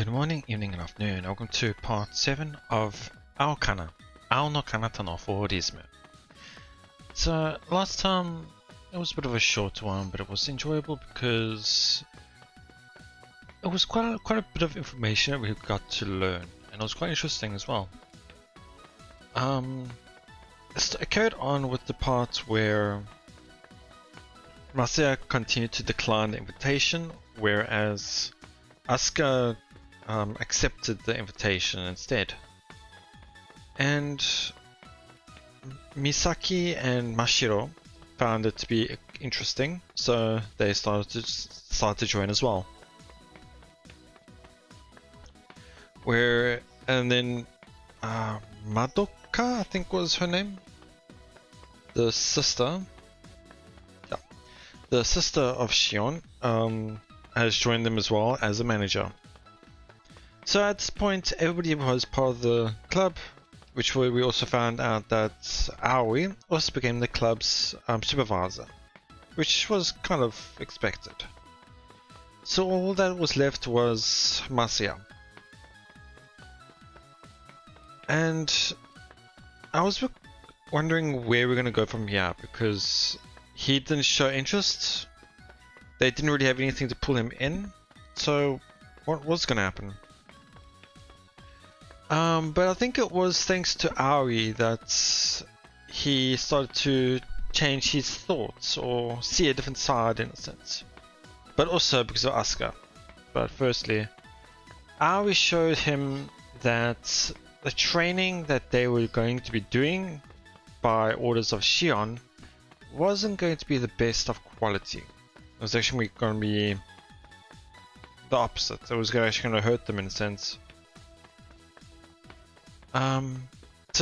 Good morning, evening, and afternoon. Welcome to part 7 of Aokana, no Kanata no fōリズム. So, last time it was a bit of a short one, but it was enjoyable because it was quite a bit of information that we got to learn, and it was quite interesting as well. It carried on with the part where Masaya continued to decline the invitation, whereas Asuka accepted the invitation instead. And Misaki and Mashiro found it to be interesting, so they started to join as well. And then Madoka, I think was her name, the sister of Shion, has joined them as well as a manager. So at this point, everybody was part of the club, which we also found out that Aoi also became the club's supervisor, which was kind of expected. So all that was left was Masaya. And I was wondering where we're going to go from here, because he didn't show interest. They didn't really have anything to pull him in. So what was going to happen? But I think it was thanks to Aoi that he started to change his thoughts or see a different side in a sense. But also because of Asuka. But firstly, Aoi showed him that the training that they were going to be doing by orders of Shion wasn't going to be the best of quality. It was actually going to be the opposite. It was actually going to hurt them in a sense.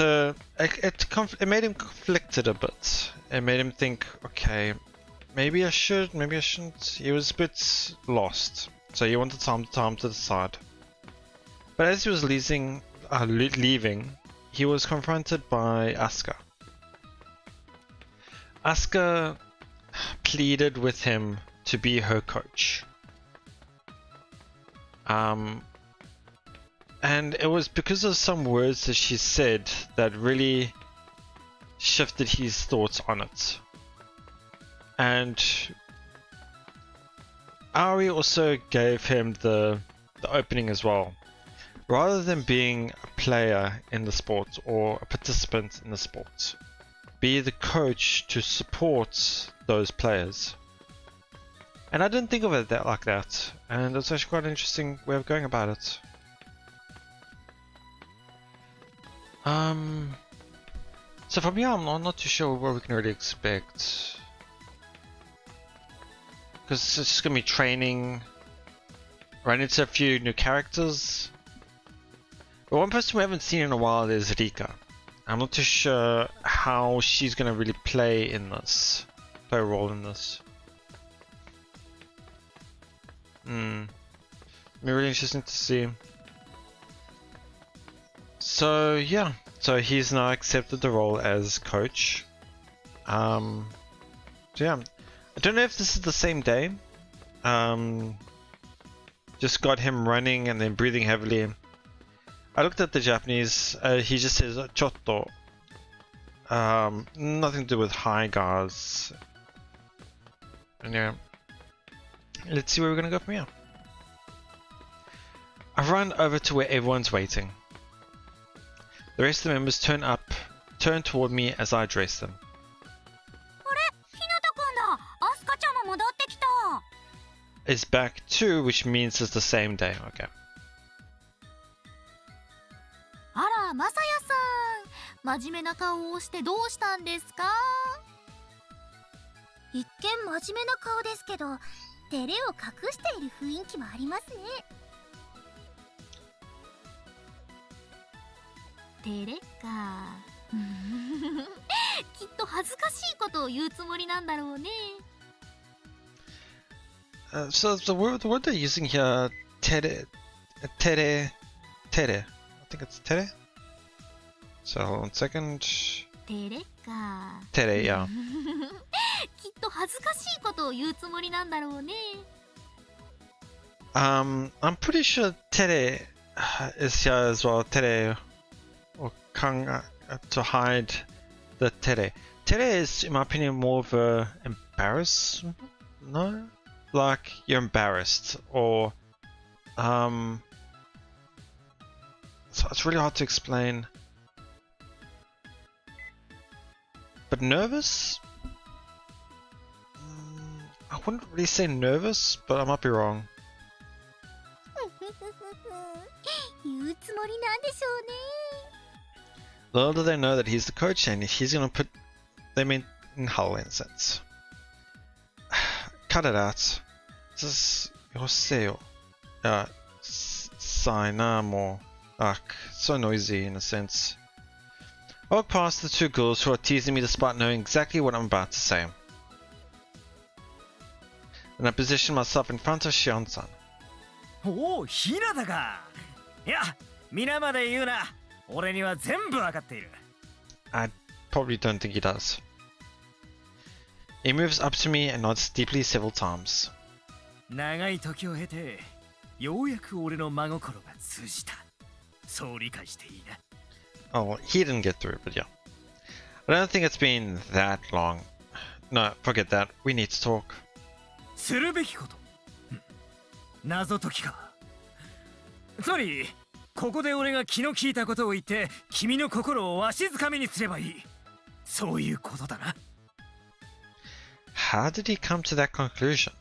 It made him conflicted a bit. It made him think, okay, maybe I should, maybe I shouldn't. He was a bit lost, so he wanted time to decide. But as he was leaving, he was confronted by Asuka. Asuka pleaded with him to be her coach. And it was because of some words that she said that really shifted his thoughts on it. And Aoi also gave him the opening as well. Rather than being a player in the sport or a participant in the sport, be the coach to support those players. And I didn't think of it like that, and it's actually quite an interesting way of going about it. So from here, I'm not too sure what we can really expect, because it's just gonna be training, run into a few new characters. But one person we haven't seen in a while is Rika. I'm not too sure how she's gonna really play a role in this. It'll be really interesting to see. So yeah, so he's now accepted the role as coach. So yeah, I don't know if this is the same day. Just got him running and then breathing heavily. I looked at the Japanese, he just says chotto. Nothing to do with hi guys. And yeah, let's see where we're gonna go from here. I run over to where everyone's waiting. The rest of the members turn toward me as I address them. It's back too, which means it's the same day. Okay. あら、まさやさん、真面目な顔をしてどうしたんですか？一見真面目な顔ですけど、照れを隠している雰囲気もありますね。照れか。きっと恥ずかしいことを言うつもりなんだろうね。So the word they're using here, tere. I think it's tere. So hold on a second. 照れか。Tere, yeah. きっと恥ずかしいことを言うつもりなんだろうね。I'm pretty sure Tere is here as well. Tere or Kang to hide the Tere. Tere is, in my opinion, more of a embarrassment. No, like you're embarrassed, or so it's really hard to explain. But nervous? I wouldn't really say nervous, but I might be wrong. 言うつもりなんでしょうね。 Little do they know that he's the coach and he's gonna put them in hell in a sense. Cut it out. Just your sign more. So noisy in a sense. I walk past the two girls who are teasing me despite knowing exactly what I'm about to say. And I position myself in front of Shion-san. おお、ひなだか。いや、皆まで言うな。俺には全部わかっている。I probably don't think he does. He moves up to me and nods deeply several times. 長い時を経て、ようやく俺の真心が通じた。そう理解していいな。Oh, well, he didn't get through it, but yeah. I don't think it's been that long. No, forget that. We need to talk. するべきこと。謎解きか。つまり、ここで俺が気の利いたことを言って、君の心をわしづかみにすればいい。そういうことだな。How did he come to that conclusion?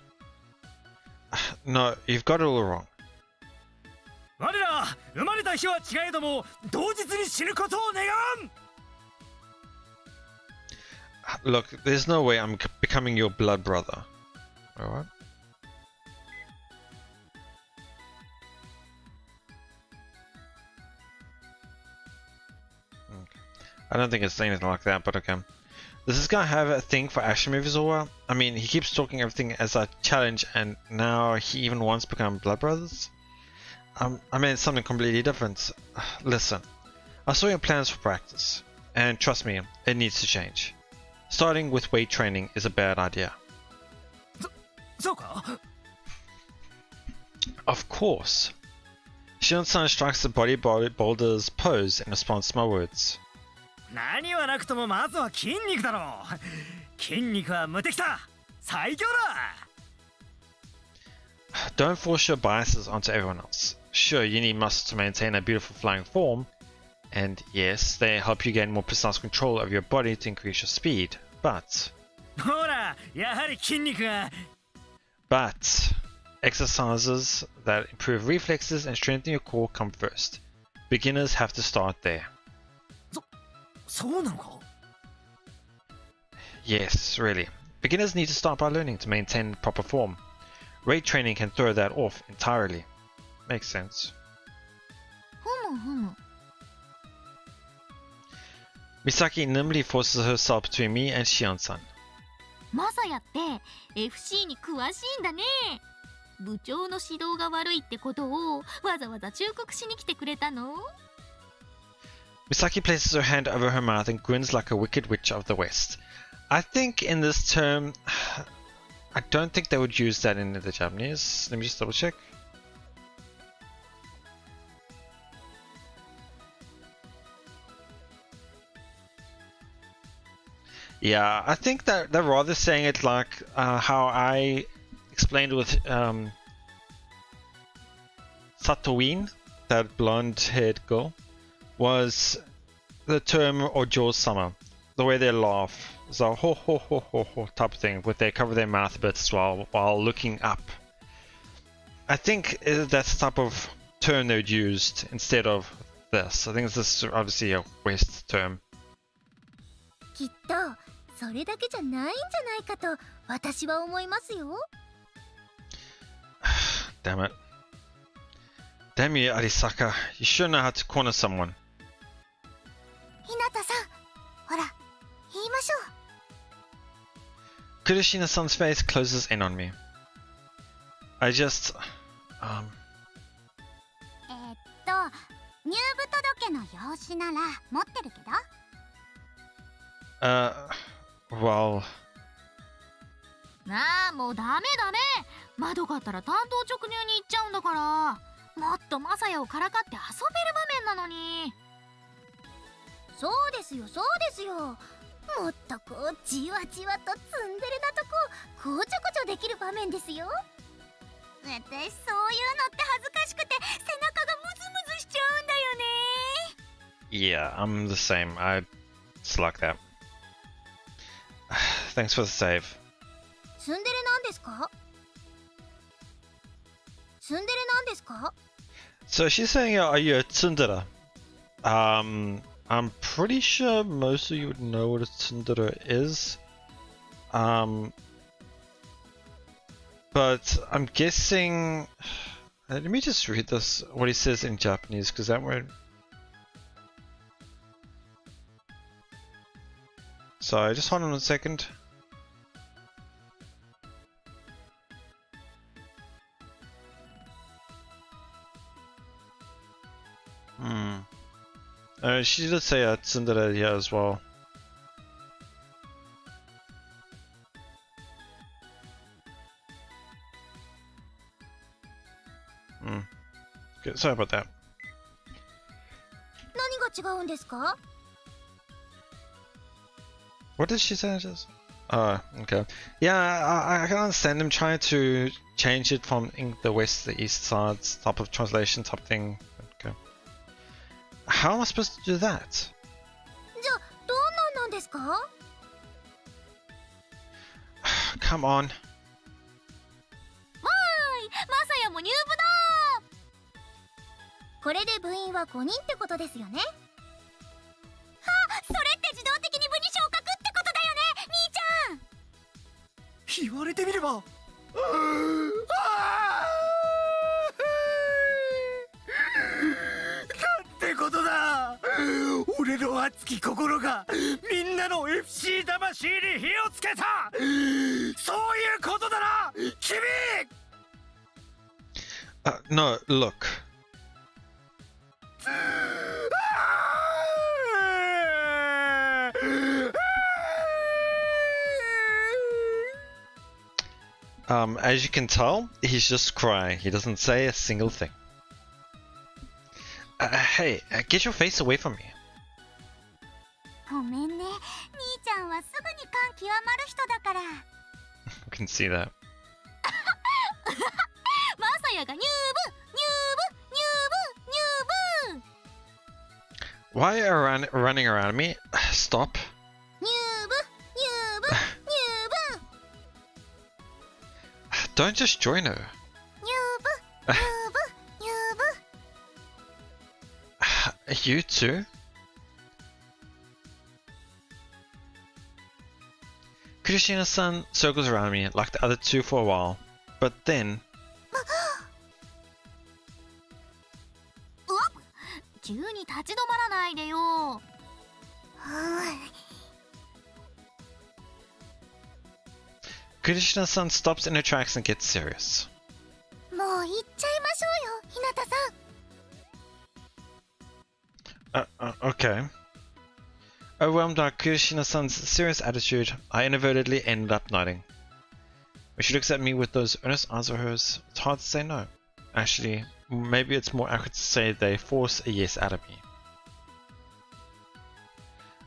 No, you've got it all wrong. 我ら生まれた日は違えども同日に死ぬことを願わん。 Look, there's no way I'm becoming your blood brother. Alright? Okay. I don't think it's anything like that, but okay. Does this guy have a thing for action movies or what? I mean, he keeps talking everything as a challenge and now he even wants to become blood brothers? I mean, it's something completely different. Listen, I saw your plans for practice, and trust me, it needs to change. Starting with weight training is a bad idea. そうか? Of course. Shion-san strikes the bodybuilder's pose in response to my words. 何はなくともまずは筋肉だろう。筋肉は無敵だ。最強だ。 Don't force your biases onto everyone else. Sure, you need muscles to maintain a beautiful flying form, and yes, they help you gain more precise control of your body to increase your speed, but... ほら、やはり筋肉が。 But exercises that improve reflexes and strengthen your core come first. Beginners have to start there. そうなのか? Yes, really. Beginners need to start by learning to maintain proper form. Weight training can throw that off entirely. Makes sense. ふむふむ。 Misaki nimbly forces herself between me and Shion-san. マサヤって FC に詳しいんだね。部長の指導が悪いってことをわざわざ忠告しに来てくれたの？ Misaki places her hand over her mouth and grins like a wicked witch of the West. I think in this term, I don't think they would use that in the Japanese. Let me just double check. Yeah, I think that they're rather saying it like how I explained with Satoin, that blonde-haired girl, was the term or Jaws summer. The way they laugh, so ho ho ho ho ho type of thing, where they cover their mouth a bit as well while looking up. I think that's the type of term they would used instead of this. I think this is obviously a West term. きっとそれだけじゃないんじゃないかと私は思いますよ。 Damn it. Damn you, Arisaka. You sure know how to corner someone. ひなたさん、ほら、言いましょう。 Kurushina-san's face closes in on me. I just... 入部届の用紙なら持ってるけど。well... ああ、もうダメダメ。まどかったら単刀直入に言っちゃうんだから、もっとマサヤをからかって遊べる場面なのに。そうですよそうですよ。もっとこうじわじわとツンデレなとここうちょこちょできる場面ですよ。私そういうのって恥ずかしくて背中がムズムズしちゃうんだよね。 Yeah, I'm the same. It's like that. Thanks for the save. ツンデレなんですか？ツンデレなんですか？ So she's saying, are you a tsundere? I'm pretty sure most of you would know what a tsundere is. But I'm guessing... Let me just read this, what he says in Japanese, because that won't... Sorry, just hold on a second. She did say tsundere here as well. Okay, sorry about that. 何が違うんですか？ What did she say? Just... Oh, okay. Yeah, I can understand them trying to change it from the west to the east sides type of translation type thing. Okay. How am I supposed to do that? じゃあどんなんなんですか？ Come on. わーい、マサヤも入部だ。これで部員は5人ってことですよね。あ、それって自動的に部に昇格ってことだよね、兄ちゃん。言われてみれば。なんてことだ。俺の熱き心がみんなの FC 魂に火をつけた。そういうことだな、君。No, look. As you can tell, he's just crying. He doesn't say a single thing. Hey, get your face away from me. ごめんね、兄ちゃんはすぐに感極まる人だから。I can see that. マサヤが入部入部入部入部。 Why are you running around me? Stop. 入部入部入部 Don't just join her. 入部入部入部 You too? Krishna-san circles around me like the other two for a while, but then... うわっ、急に立ち止まらないでよ。Krishna-san stops in her tracks and gets serious. もう行っちゃいましょうよ、ひなたさん。 Okay. Overwhelmed by Krishna-san's serious attitude, I inadvertently ended up nodding. When she looks at me with those earnest eyes of hers, it's hard to say no. Actually, maybe it's more accurate to say they force a yes out of me.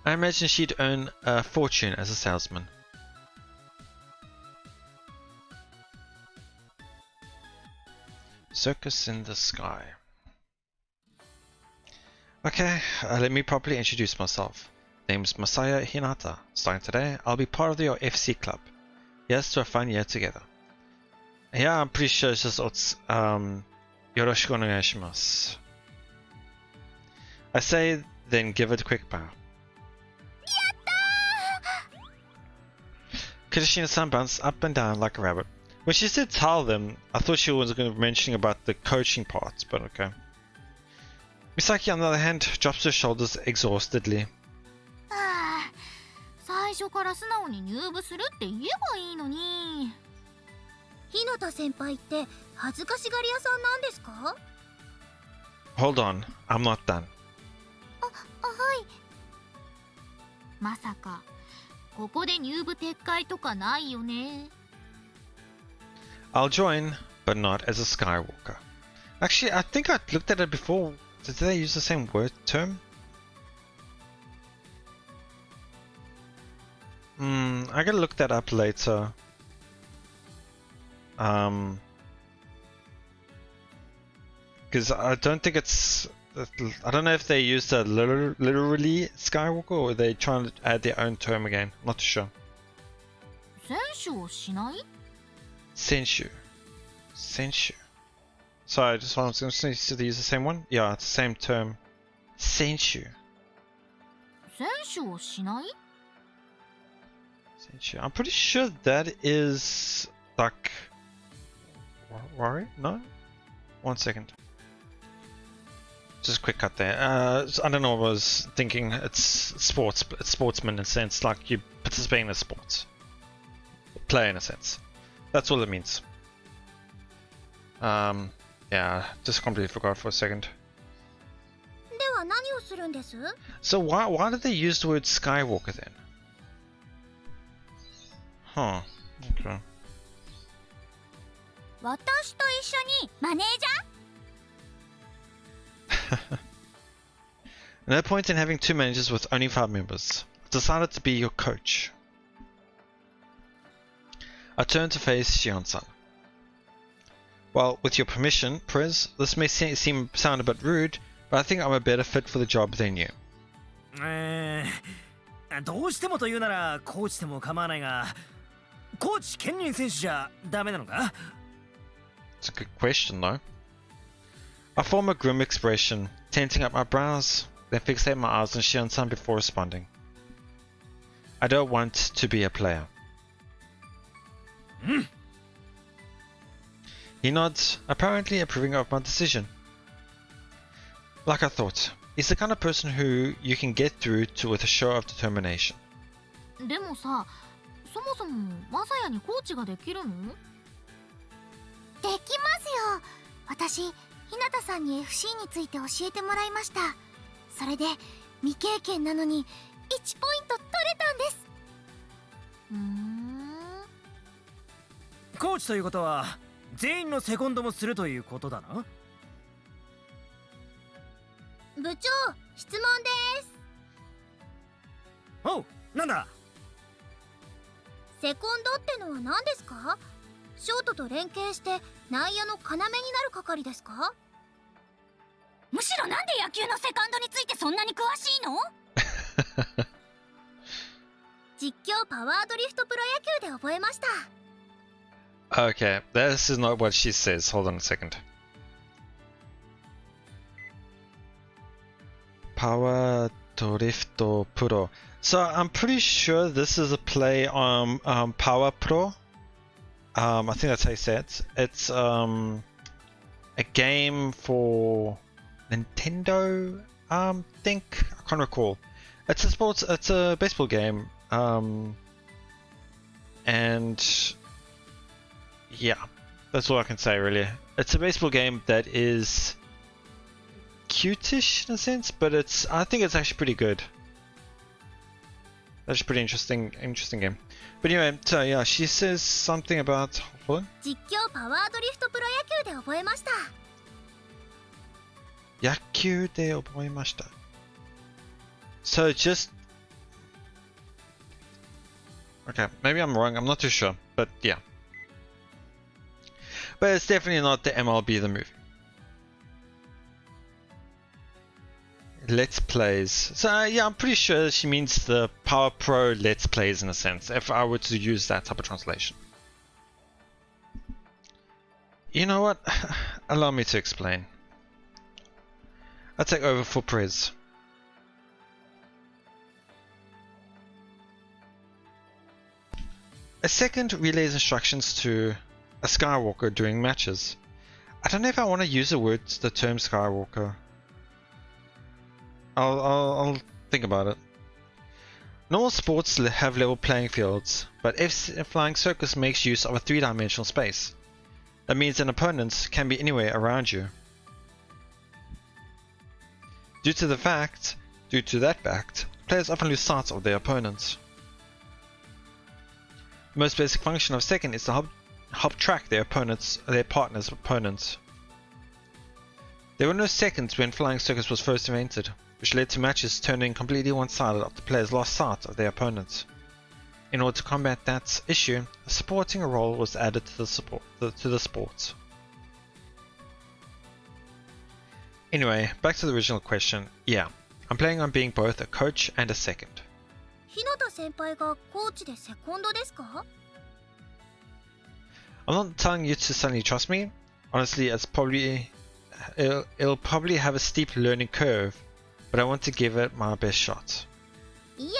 I imagine she'd earn a fortune as a salesman. Circus in the sky. Okay, let me properly introduce myself. Name's Masaya Hinata. Starting today, I'll be part of your FC club. Here's to a fun year together. Yeah, I'm pretty sure it's just yoroshiku onegaishimasu. I say, then give it a quick bow. Kirishina-san bounced up and down like a rabbit. When she said tell them, I thought she was going to be mentioning about the coaching parts, but okay. Misaki, on the other hand, drops her shoulders exhaustedly. はあ、最初から素直に入部するって言えばいいのに。ひなた先輩って恥ずかしがり屋さんなんですか？ Hold on, I'm not done. はい。まさかここで入部撤回とかないよね。I'll join, but not as a Skywalker. Actually, I think I looked at it before. Did they use the same word term? I gotta look that up later. Because I don't think it's. I don't know if they used a literally Skywalker or they trying to add their own term again. I'm not too sure. 選手をしない？ Senshu. Sorry, I just want to use the same one. Yeah, it's the same term. Senshu. 選手をしない？ Senshu. I'm pretty sure that is like. Worry? No? 1 second. Just a quick cut there. I don't know what I was thinking. It's sports. It's sportsman in a sense, like you participate in a sport. Play in a sense. That's all it means. Yeah, just completely forgot for a second. では何をするんです？ So why did they use the word Skywalker then? Huh. Okay. 私と一緒にマネージャー？ No point in having 2 managers with only 5 members. I've decided to be your coach. I turned to face Shion-san. Well, with your permission, Prez, this may sound a bit rude, but I think I'm a better fit for the job than you. どうしてもというならコーチでも構わないが、コーチ兼任選手じゃダメなのか? It's a good question, though. I form a grim expression, tenting up my brows, then fixate my eyes on Shion-san before responding. I don't want to be a player. He nods, apparently approving of my decision. Like I thought, he's the kind of person who you can get through to with a show of determination. でもさ、そもそもマサヤにコーチができるの？できますよ。私、日向さんに FC について教えてもらいました。それで未経験なのに1ポイント取れたんです。コーチということは全員のセコンドもするということだな。部長、質問です。おう、なんだ。セコンドってのは何ですか？ショートと連携して内野の要になる係ですか？むしろなんで野球のセカンドについてそんなに詳しいの？実況パワードリフトプロ野球で覚えました。Okay, this is not what she says. Hold on a second. Power Drifto Pro. So I'm pretty sure this is a play on Power Pro. I think that's how you say it. It's a game for Nintendo. Think I can't recall. It's a sports. It's a baseball game. And yeah, that's all I can say really. It's a baseball game that is cute-ish in a sense, but I think it's actually pretty good. That's a pretty interesting game. But anyway, so yeah, she says something about hold on. 実況パワードリフトプロ野球で覚えました。野球で覚えました. So just okay, maybe I'm wrong. I'm not too sure, but yeah. But it's definitely not the MLB the movie. Let's Plays. So yeah, I'm pretty sure she means the Power Pro Let's Plays in a sense, if I were to use that type of translation. You know what? Allow me to explain. I'll take over for Prez. A second relays instructions to a Skywalker during matches. I don't know if I want to use the term Skywalker. I'll think about it. Normal sports have level playing fields, but if Flying Circus makes use of a 3-dimensional space, that means an opponent can be anywhere around you. Due to that fact, players often lose sight of their opponents. The most basic function of second is to help help track their partner's opponents. There were no seconds when Flying Circus was first invented, which led to matches turning completely one-sided after players lost sight of their opponents. In order to combat that issue, a supporting role was added to the sport. Anyway, back to the original question. Yeah, I'm planning on being both a coach and a second. 日向先輩がコーチでセコンドですか？ I'm not telling you to suddenly trust me. Honestly, it'll probably have a steep learning curve, but I want to give it my best shot. いえい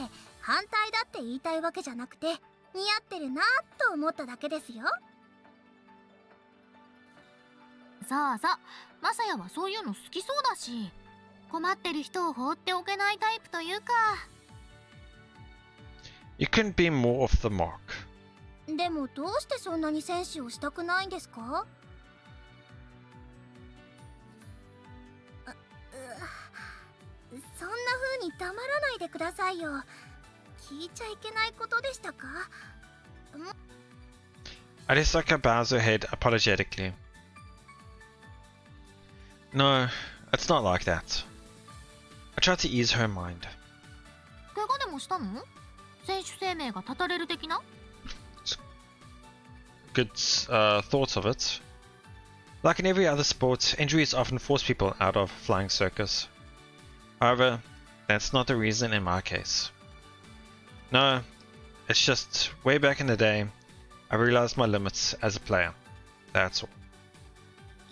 え、反対だって言いたいわけじゃなくて、似合ってるなと思っただけですよ。さあさあ、マサヤはそういうの好きそうだし、困ってる人を放っておけないタイプというか。You couldn't be more off the mark. でもどうしてそんなに選手をしたくないんですか？そんな風に黙らないでくださいよ。聞いちゃいけないことでしたか？ Arisaka bows her head apologetically. No, it's not like that. I tried to ease her mind. 怪我でもしたの？選手生命が絶たれる的な？ Good thoughts of it. Like in every other sport, injuries often force people out of Flying Circus. However, that's not the reason in my case. No, it's just way back in the day, I realized my limits as a player. That's all.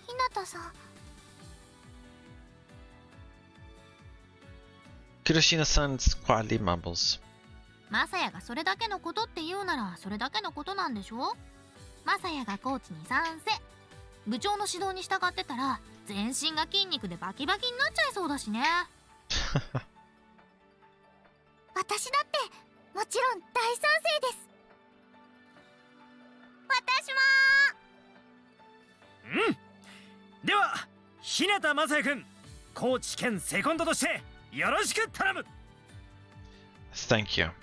日向さん。Kuroshina-san quietly mumbles. マサヤがそれだけのことって言うならそれだけのことなんでしょ？マサヤがコーチに賛成。部長の指導に従ってたら全身が筋肉でバキバキになっちゃいそうだしね。私だってもちろん大賛成です。私も。うん。では日向雅也君、コーチ兼セコンドとしてよろしく頼む。Thank you. はい、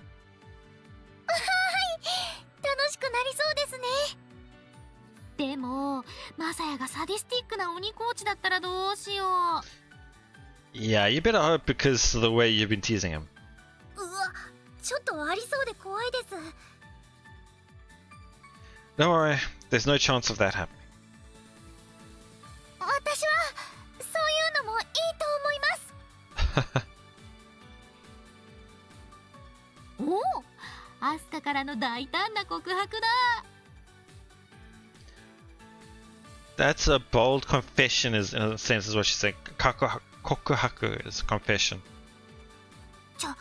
楽しくなりそうですね。でもマサヤがサディスティックな鬼コーチだったらどうしよう。Yeah, you better hope because of the way you've been teasing him. うわ、ちょっとありそうで怖いです。 Don't worry, there's no chance of that happening. 私はそういうのもいいと思います。おお、アスカからの大胆な告白だ。That's a bold confession, is in a sense, is what she's saying. Kokuhaku is confession. ちょっ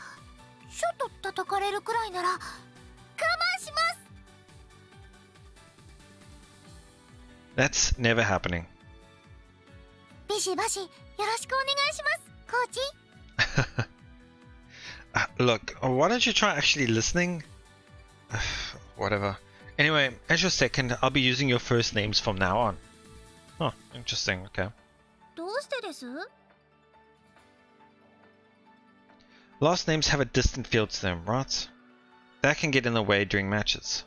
と叩かれるくらいなら我慢します。 That's never happening. ビシバシよろしくお願いします、コーチ。Look, why don't you try actually listening? Whatever. Anyway, as your second, I'll be using your first names from now on. Oh, interesting, okay. どうしてです？ Last names have a distant feel to them, right? That can get in the way during matches.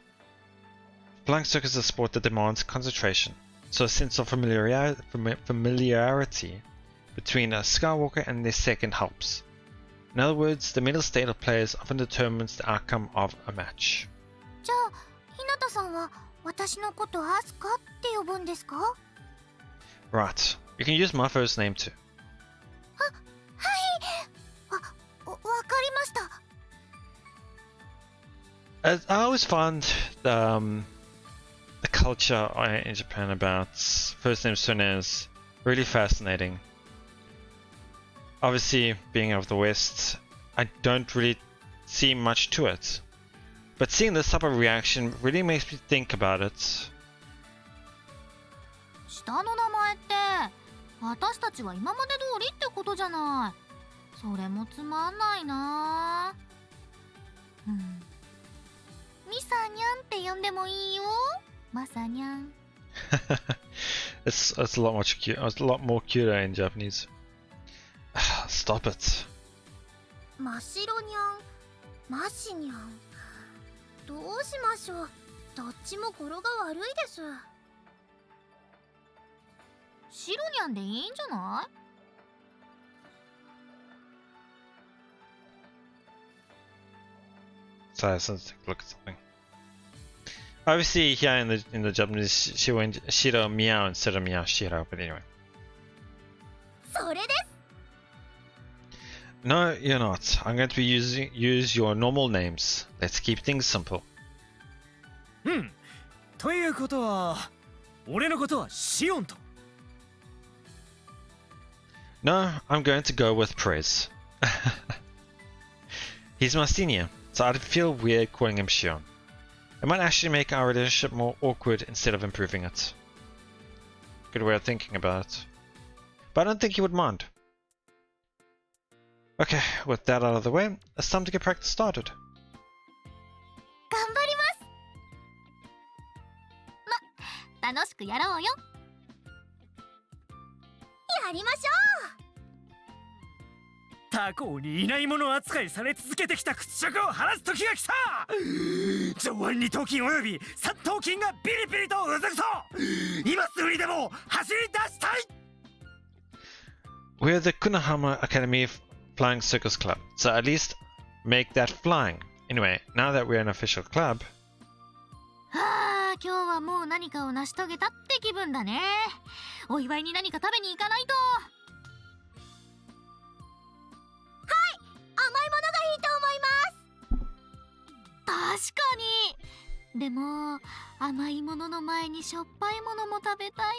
Flying Circus is a sport that demands concentration, so a sense of familiarity between a Skywalker and their second helps. In other words, the mental state of players often determines the outcome of a match. じゃあ、日向さんは私のことアスカって呼ぶんですか？ Right, you can use my first name too. はい。わかりました。I always find the culture in Japan about first name surnames really fascinating. Obviously, being of the West, I don't really see much to it. But seeing this type of reaction really makes me think about it. 下の名前って私たちは今まで通りってことじゃない。それもつまんないな。ミサニャンって呼んでもいいよ。マサニャン。it's a lot more cute. It's a lot more cuter in Japanese. Stop it. 真っ白にゃん、マシにゃん。どうしましょう。どっちも語呂が悪いです。白にゃんでいいんじゃない？So let's take a look at something. Obviously, here in the Japanese, she went Shiro Meow instead of Meow Shiro. But anyway. それです。 No, you're not. I'm going to use your normal names. Let's keep things simple. ということは、俺のことはシオンと。No, I'm going to go with Prez. He's my senior, so I'd feel weird calling him Shion. It might actually make our relationship more awkward instead of improving it. Good way of thinking about it. But I don't think he would mind. Okay, with that out of the way, it's time to get practice started. 頑張ります。楽しくやろうよ。やりましょ他校にいないもの扱いされ続けてきた屈辱を晴らす時が来た。上腕二頭筋および三頭筋がビリビリとうずくぞ。今すぐにでも走り出したい。We're the Kunahama Academy Flying Circus Club, so at least make that flying. Anyway, now that we're an official club... はあ、今日はもう何かを成し遂げたって気分だね。お祝いに何か食べに行かないと。甘いものがいいと思います。確かに。でも甘いものの前にしょっぱいものも食べたいな。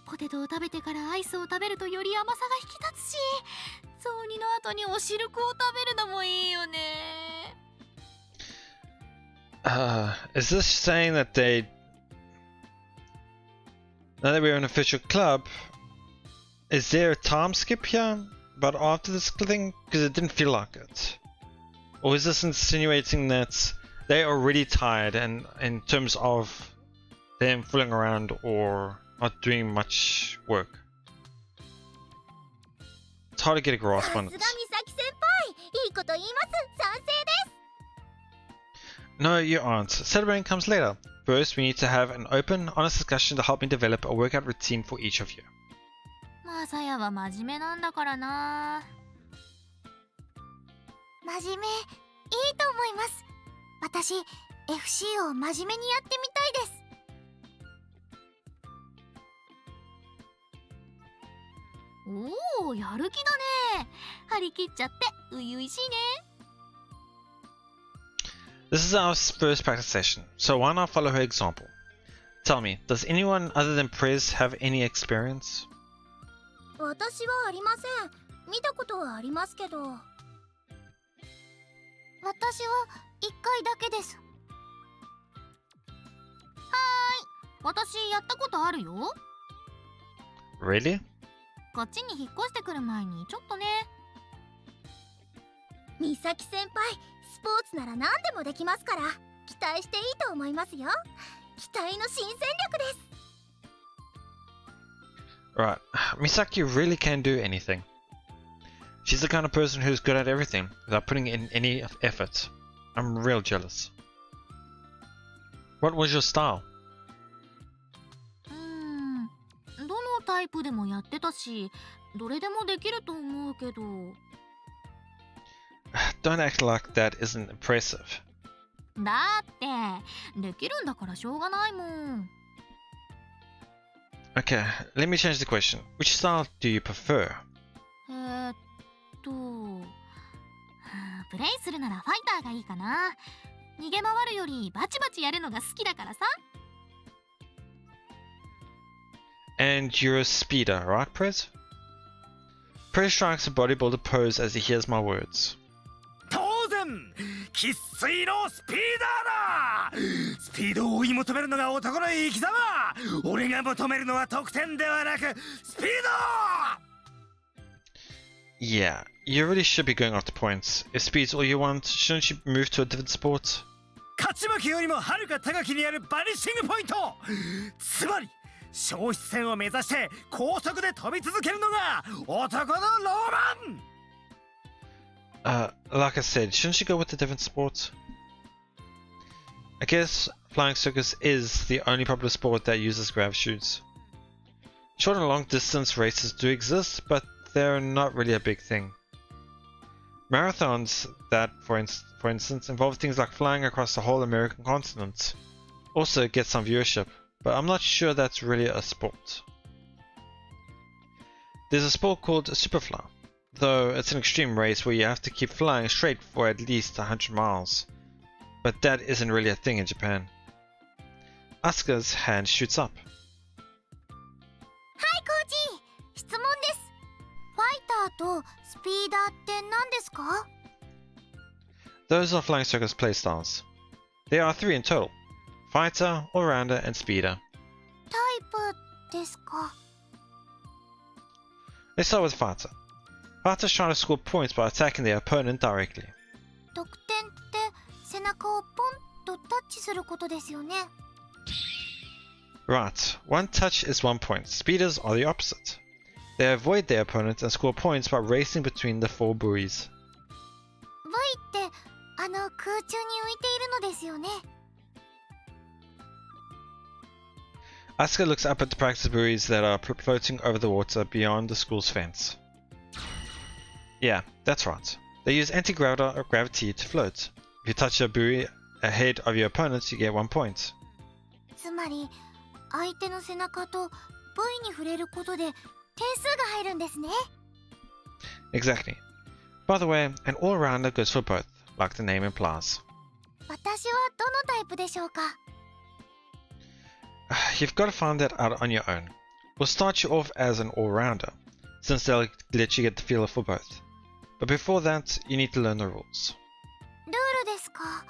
ポテトを食べてからアイスを食べるとより甘さが引き立つし、雑煮の後にお汁粉を食べるのもいいよね。Is this saying that they... Now that we're an official club, is there a time skip here? But after this thing? Because it didn't feel like it. Or is this insinuating that they're already tired and in terms of them fooling around or not doing much work? It's hard to get a grasp on it. さすが美咲先輩、いいこと言います。賛成です。 No, you aren't. Celebrating comes later. First, we need to have an open, honest discussion to help me develop a workout routine for each of you. まさやは真面目なんだからな。真面目、いいと思います。私、FC を真面目にやってみたいです。おお、やる気だね。張り切っちゃって初々しいね。This is our first practice session, so why not follow her example? Tell me, does anyone other than Prez have any experience? 私はありません。見たことはありますけど。私は1回だけです。私やったことあるよ。 Really? こっちに引っ越してくる前にちょっとね。美咲先輩、スポーツなら何でもできますから、期待していいと思いますよ。期待の新戦力です。 Right, Misaki really can do anything. She's the kind of person who's good at everything without putting in any effort. I'm real jealous. What was your style? どのタイプでもやってたし、どれでもできると思うけど。Don't act like that isn't impressive. だってできるんだからしょうがないもん。Okay, let me change the question. Which style do you prefer? プレイするならファイターがいいかな。逃げ回るよりバチバチやるのが好きだからさ。And you're a speeder, right, Prez? Prez strikes a bodybuilder pose as he hears my words. 当然、生粋のスピーダーだ。スピードを追い求めるのが男の生き様。俺が求めるのは得点ではなくスピード。 Yeah, you really should be going after points. If speed's all you want, shouldn't you move to a different sport? 勝ち負けよりもはるか高きにあるバニッシングポイント。つまり消失線を目指して高速で飛び続けるのが男のローマン。Like I said, shouldn't you go with a different sport? I guess flying circus is the only popular sport that uses grav chutes. Short and long distance races do exist, but they're not really a big thing. Marathons that, for instance, involve things like flying across the whole American continent also get some viewership, but I'm not sure that's really a sport. There's a sport called Superfly, though it's an extreme race where you have to keep flying straight for at least 100 miles. But that isn't really a thing in Japan. Asuka's hand shoots up. はいコーチ、質問です。ファイターとスピーダーって何ですか？ Those are flying circus playstyles. There are 3 in total: fighter, all-rounder, and speeder. タイプですか？ Let's start with fighter. Fighters try to score points by attacking their opponent directly. 得点って背中をポンとタッチすることですよね。 Right, one touch is 1 point. Speeders are the opposite. They avoid their opponent and score points by racing between the 4 buoys. ブイって空中に浮いているのですよね。 Asuka looks up at the practice buoys that are floating over the water beyond the school's fence. Yeah, that's right. They use anti-gravity to float. If you touch a buoy ahead of your opponents, you get 1 point. つまり相手の背中とブイに触れることで点数が入るんですね。 Exactly. By the way, an all-rounder goes for both, like the name implies. 私はどのタイプでしょうか？ You've got to find that out on your own. We'll start you off as an all-rounder, since they'll let you get the feel for both. But before that, you need to learn the rules. ルールですか？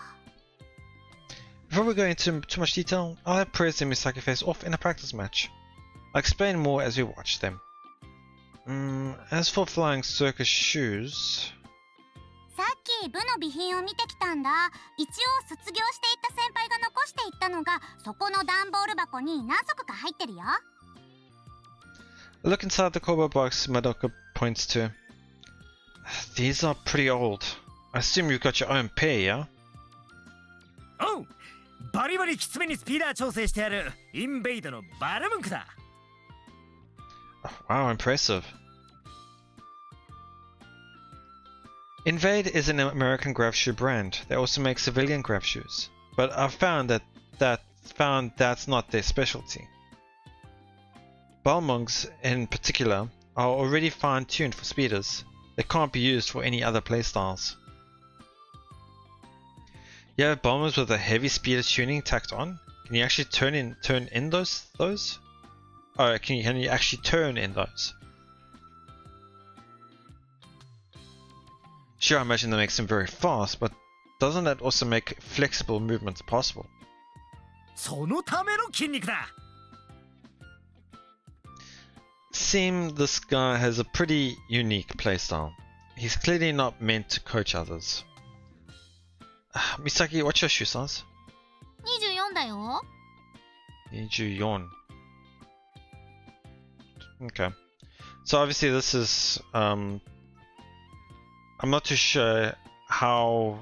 Before we go into too much detail, I'll have Perez and Misaki face off in a practice match. I'll explain more as we watch them. As for flying circus shoes... さっき部の備品を見てきたんだ。一応卒業していった先輩が残していったのがそこの段ボール箱に何足か入ってるよ。 A look inside the cardboard box Madoka points to. These are pretty old. I assume you've got your own pair, yeah? おう、バリバリきつめにスピーダー調整してあるインベイドのバルムンクだ。 Wow, impressive. Invade is an American grav shoe brand. They also make civilian grav shoes, but I've found that's not their specialty. Balmungs, in particular, are already fine-tuned for speeders. They can't be used for any other playstyles. You have bombers with a heavy speeder tuning tacked on. Can you actually turn in those? Oh, can you actually turn in those? Sure, I imagine that makes them very fast, but doesn't that also make flexible movements possible? そのための筋肉だ。 Seems this guy has a pretty unique playstyle. He's clearly not meant to coach others. Misaki, what's your shoe size? 24だよ。 24. Okay. So obviously this is I'm not too sure how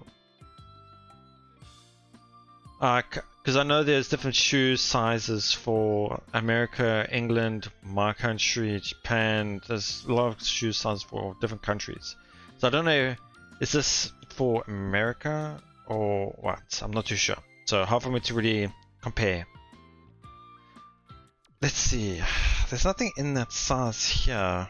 because I know there's different shoe sizes for America, England, my country, Japan. There's a lot of shoe sizes for different countries. So I don't know, is this for America or what? I'm not too sure. So hard for me to really compare. Let's see. There's nothing in that size here.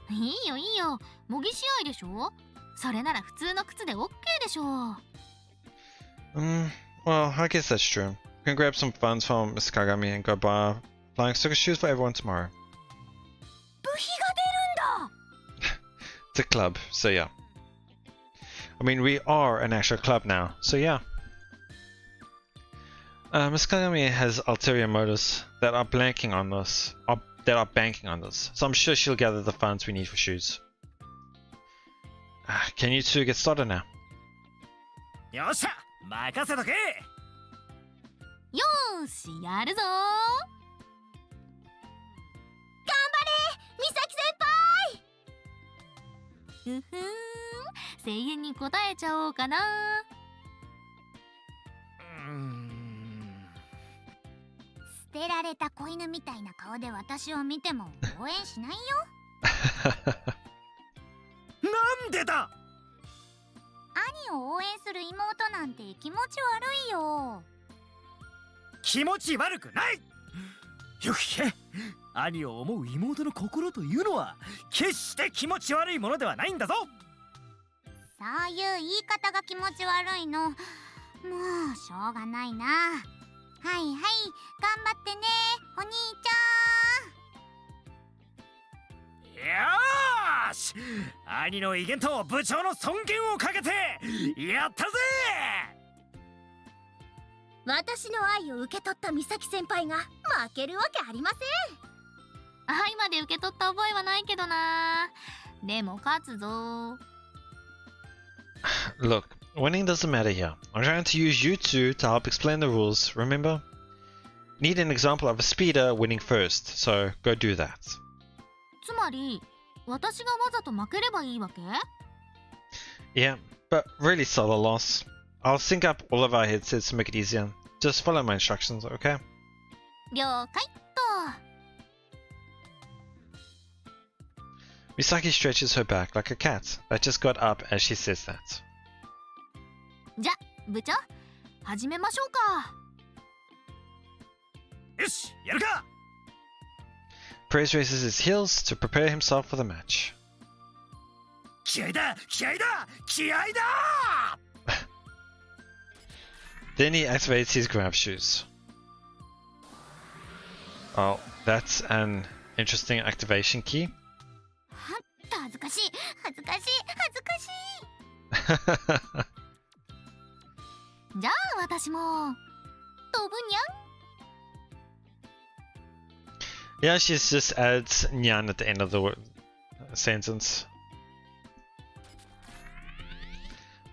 いいよいいよ。模擬試合でしょ。それなら普通の靴で OK でしょ。Well, I guess that's true. We can grab some funds from Miss Kagami and go buy flying circus shoes for everyone tomorrow. 部費が出るんだ。 It's a club, so yeah. I mean, we are an actual club now, so yeah. Miss Kagami has ulterior motives that are banking on this. So I'm sure she'll gather the funds we need for shoes. Can you two get started now? よっしゃ、任せとけ。よーし、やるぞ頑張れ、美咲先輩。ふふん、声援に応えちゃおうかな。てられた子犬みたいな顔で私を見ても応援しないよ。なんでだ。兄を応援する妹なんて気持ち悪いよ。気持ち悪くない。よく聞け。兄を思う妹の心というのは決して気持ち悪いものではないんだぞ。そういう言い方が気持ち悪いの。もうしょうがないな。はいはい、頑張ってねお兄ちよーし、兄の威厳と部長の尊厳をかけてやったぜ。ゃん。私の愛を受け取った美咲先輩が負けるわけありません。愛まで受け取った覚えはないけどな。でも勝つぞ。Look, winning doesn't matter here. I'm trying to use you two to help explain the rules, remember? Need an example of a speeder winning first, so go do that. つまり私がわざと負ければいいわけ？ Yeah, but really solo loss. I'll sync up all of our headsets to make it easier. Just follow my instructions, okay? 了解っと。Misaki stretches her back like a cat that just got up as she says that. じゃ部長始めましょうか。よし、やるか。Perez raises his heels to prepare himself for the match. 気合だ、気合だ、気合だ。Then he activates his grab shoes. Oh, that's an interesting activation key. 恥ずかしい恥ずかしい恥ずかしい。じゃあ私も飛ぶにゃん。Yeah, she just adds nyan at the end of the sentence.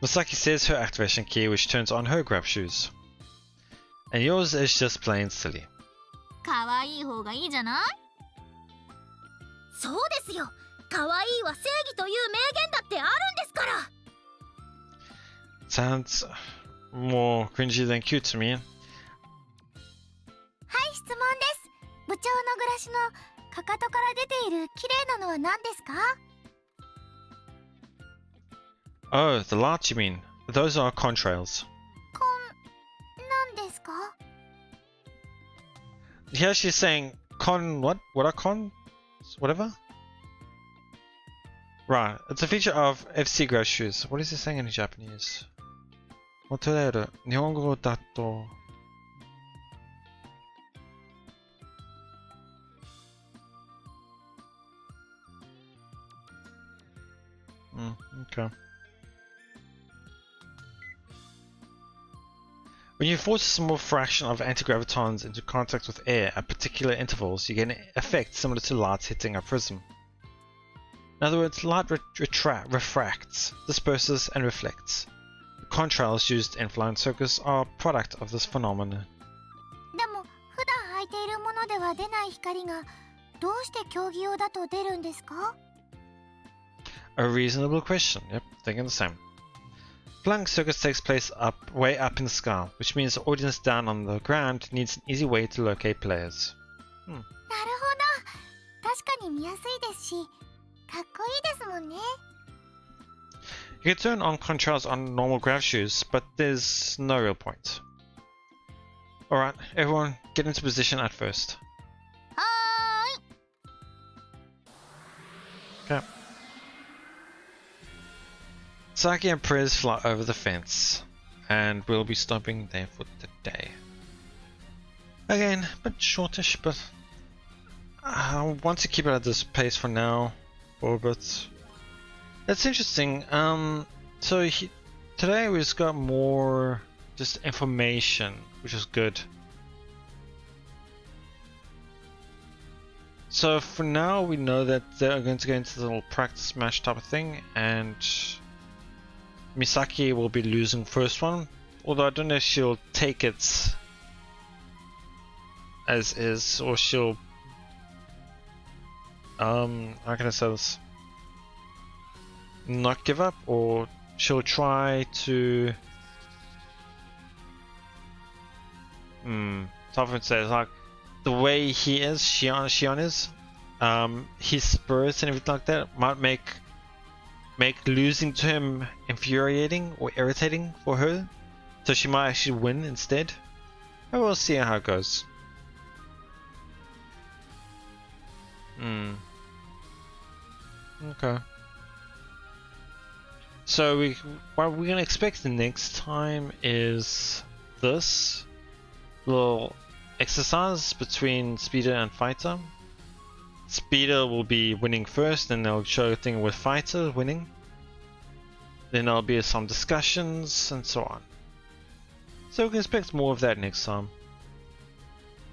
Misaki says her activation key, which turns on her grab shoes. And yours is just plain silly. かわいい方がいいじゃない？そうですよ。可愛いは正義という名言だってあるんですから。Sounds more cringy than cute to me. はい、質問です。部長の暮らしのかかとから出ている綺麗なのは何ですか？ Oh, the lights you mean. Those are contrails. 何ですか？ Here she's saying con what? What are cons? Whatever? Right, it's a feature of FC grab shoes. What is he saying in Japanese? もとれる日本語だと okay. When you force a small fraction of antigravitons into contact with air at particular intervals, you get an effect similar to lights hitting a prism. In other words, light refracts, disperses, and reflects. The contrails used in flying circus are a product of this phenomenon. でも普段履いているものでは出ない光がどうして競技用だと出るんですか？ A reasonable question. Yep, thinking the same. Flying circus takes place way up in the sky, which means the audience down on the ground needs an easy way to locate players. なるほど。確かに見やすいですし、かっこいいですもんね。You can turn on contrails on normal grab shoes, but there's no real point. Alright, everyone, get into position at first. はーい。 Okay. Saki and Prez fly over the fence, and we'll be stopping there for today. Again, a bit shortish, but I want to keep it at this pace for now, for a bit. It's interesting. Today we just got more just information, which is good. So for now, we know that they're going to go into the little practice match type of thing, and Misaki will be losing first one, although I don't know if she'll take it as is, or she'll how can I say this? Not give up, or she'll try to tough to say, it's like the way he is, Shion is, his spirits and everything like that might make losing to him infuriating or irritating for her, so she might actually win instead. But we'll see how it goes. Okay. So what we're gonna expect the next time is this little exercise between Speeder and Fighter. Speeder will be winning first, and they'll show a thing with Fighter winning. Then there'll be some discussions and so on. So we can expect more of that next time.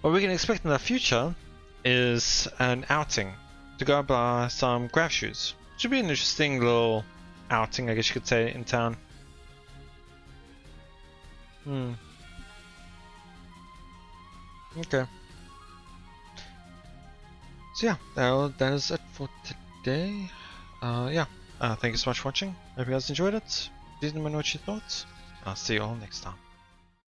What we can expect in the future is an outing to go buy some graph shoes. Should be an interesting little outing, I guess you could say, in town. Okay. So yeah, that is it for today. Thank you so much for watching. Hope you guys enjoyed it. Please let me know what you thought. I'll see you all next time.